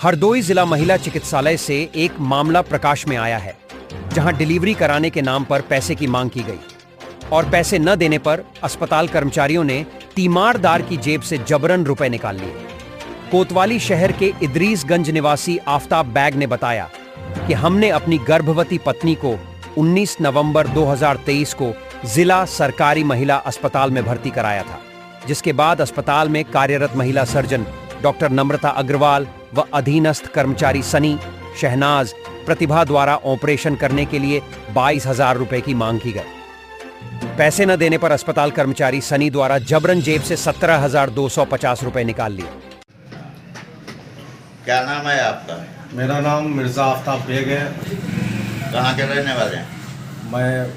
हरदोई जिला महिला चिकित्सालय से एक मामला प्रकाश में आया है, जहां डिलीवरी कराने के नाम पर पैसे की मांग की गई और पैसे न देने पर अस्पताल कर्मचारियों ने तीमारदार की जेब से जबरन रुपए निकाल लिए। कोतवाली शहर के इदरीसगंज निवासी आफताब बैग ने बताया कि हमने अपनी गर्भवती पत्नी को 19 नवंबर 2023 को जिला सरकारी महिला अस्पताल में भर्ती कराया था, जिसके बाद अस्पताल में कार्यरत महिला सर्जन डॉक्टर नम्रता अग्रवाल व अधीनस्थ कर्मचारी सनी, शहनाज, प्रतिभा द्वारा ऑपरेशन करने के लिए 22,000 रुपए की मांग की गई। पैसे न देने पर अस्पताल कर्मचारी सनी द्वारा जबरन जेब से 17,250 रुपए निकाल लिए। क्या नाम है आपका? मेरा नाम मिर्ज़ा आफ्ताब बेग है। कहाँ के रहने वाले हैं? मैं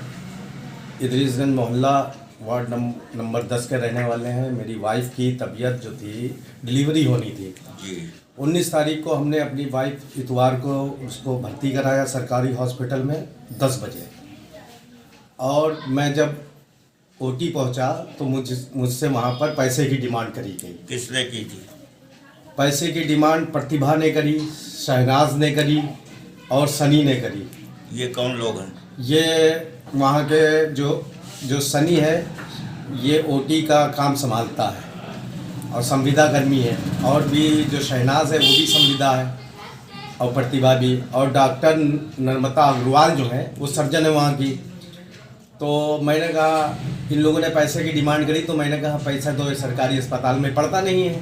इदरीसगंज मोहल्ला वार्ड नंबर 10 के रहने वाले हैं। मेरी वाइफ की तबीयत जो थी, डिलीवरी होनी थी जी। 19 तारीख को हमने अपनी वाइफ इतवार को उसको भर्ती कराया सरकारी हॉस्पिटल में 10 बजे। और मैं जब ओटी पहुंचा तो मुझसे वहाँ पर पैसे की डिमांड करी गई। किसने की थी? पैसे की डिमांड प्रतिभा ने करी, शहनाज ने करी और सनी ने करी। ये कौन लोग हैं? ये वहाँ के जो सनी है, ये ओटी का काम संभालता है और संविदा कर्मी है, और भी जो शहनाज है वो भी संविदा है और प्रतिभा भी, और डॉक्टर नम्रता अग्रवाल जो है वो सर्जन है वहाँ की। तो मैंने कहा, इन लोगों ने पैसे की डिमांड करी तो मैंने कहा पैसा तो सरकारी अस्पताल में पड़ता नहीं है।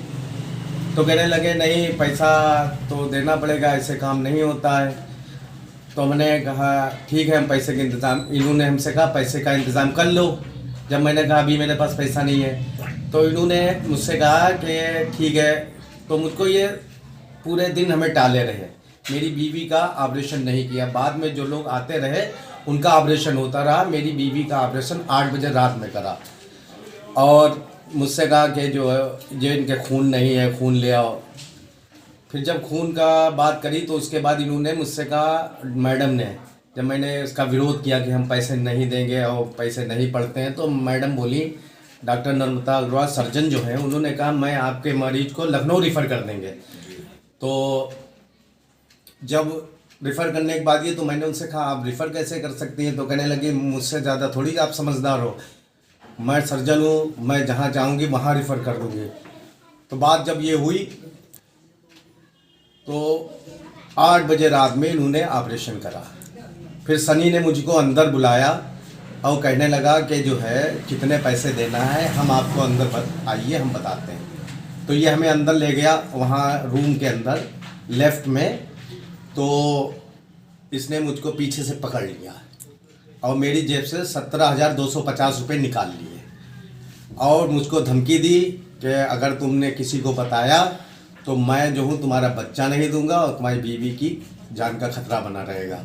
तो कहने लगे नहीं, पैसा तो देना पड़ेगा, ऐसे काम नहीं होता है। तो मैंने कहा ठीक है, हम पैसे का इंतज़ाम, इन्होंने हमसे कहा पैसे का इंतज़ाम कर लो। जब मैंने कहा अभी मेरे पास पैसा नहीं है, तो इन्होंने मुझसे कहा कि ठीक है। तो मुझको ये पूरे दिन हमें टाले रहे, मेरी बीवी का ऑपरेशन नहीं किया। बाद में जो लोग आते रहे उनका ऑपरेशन होता रहा, मेरी बीवी का ऑपरेशन 8 बजे रात में करा। और मुझसे कहा कि जो इनके खून नहीं है, खून ले आओ। फिर जब खून का बात करी तो उसके बाद इन्होंने मुझसे कहा, मैडम ने, जब मैंने उसका विरोध किया कि हम पैसे नहीं देंगे और पैसे नहीं पड़ते हैं, तो मैडम बोली, डॉक्टर नम्रता अग्रवाल सर्जन जो है, उन्होंने कहा मैं आपके मरीज को लखनऊ रिफ़र कर देंगे। तो जब रिफ़र करने के बाद ये, तो मैंने उनसे कहा आप रिफ़र कैसे कर सकती हैं? तो कहने लगी मुझसे ज़्यादा थोड़ी आप समझदार हो, मैं सर्जन हूँ, मैं जहाँ चाहूँगी वहाँ रिफ़र कर दूँगी। तो बात जब ये हुई तो 8 बजे रात में इन्होंने ऑपरेशन करा। फिर सनी ने मुझको अंदर बुलाया और कहने लगा कि जो है कितने पैसे देना है, हम आपको अंदर आइए हम बताते हैं। तो ये हमें अंदर ले गया, वहाँ रूम के अंदर लेफ़्ट में। तो इसने मुझको पीछे से पकड़ लिया और मेरी जेब से 17,250 रुपये निकाल लिए और मुझको धमकी दी कि अगर तुमने किसी को बताया तो मैं जो हूँ तुम्हारा बच्चा नहीं दूंगा और तुम्हारी बीवी की जान का खतरा बना रहेगा।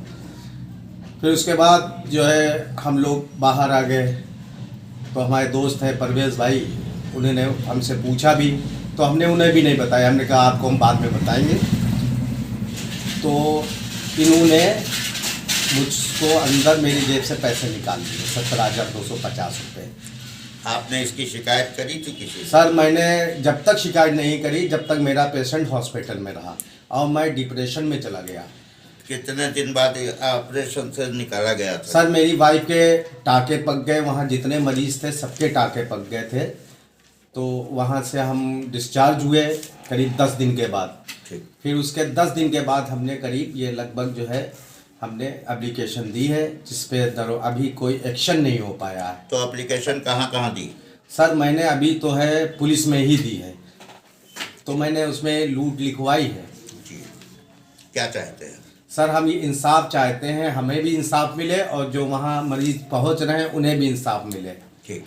फिर उसके बाद जो है हम लोग बाहर आ गए। तो हमारे दोस्त हैं परवेज़ भाई, उन्होंने हमसे पूछा भी, तो हमने उन्हें भी नहीं बताया। हमने कहा आपको हम बाद में बताएंगे। तो इन्होंने मुझको अंदर मेरी जेब से पैसे निकाल दिए, 17,250 रुपये। आपने इसकी शिकायत करी थी किसी से? सर मैंने जब तक शिकायत नहीं करी जब तक मेरा पेशेंट हॉस्पिटल में रहा और मैं डिप्रेशन में चला गया। कितने दिन बाद ऑपरेशन से निकाला गया था? सर मेरी वाइफ के टाँके पक गए, वहाँ जितने मरीज़ थे सबके टाँके पक गए थे। तो वहाँ से हम डिस्चार्ज हुए करीब 10 दिन के बाद। फिर उसके 10 दिन के बाद हमने करीब ये लगभग जो है हमने एप्लीकेशन दी है, जिस पे अभी कोई एक्शन नहीं हो पाया है। तो एप्लीकेशन कहाँ दी? सर मैंने अभी तो है पुलिस में ही दी है, तो मैंने उसमें लूट लिखवाई है। जी। क्या चाहते हैं? सर हम ये इंसाफ चाहते हैं, हमें भी इंसाफ मिले और जो वहाँ मरीज पहुँच रहे हैं उन्हें भी इंसाफ मिले। ठीक।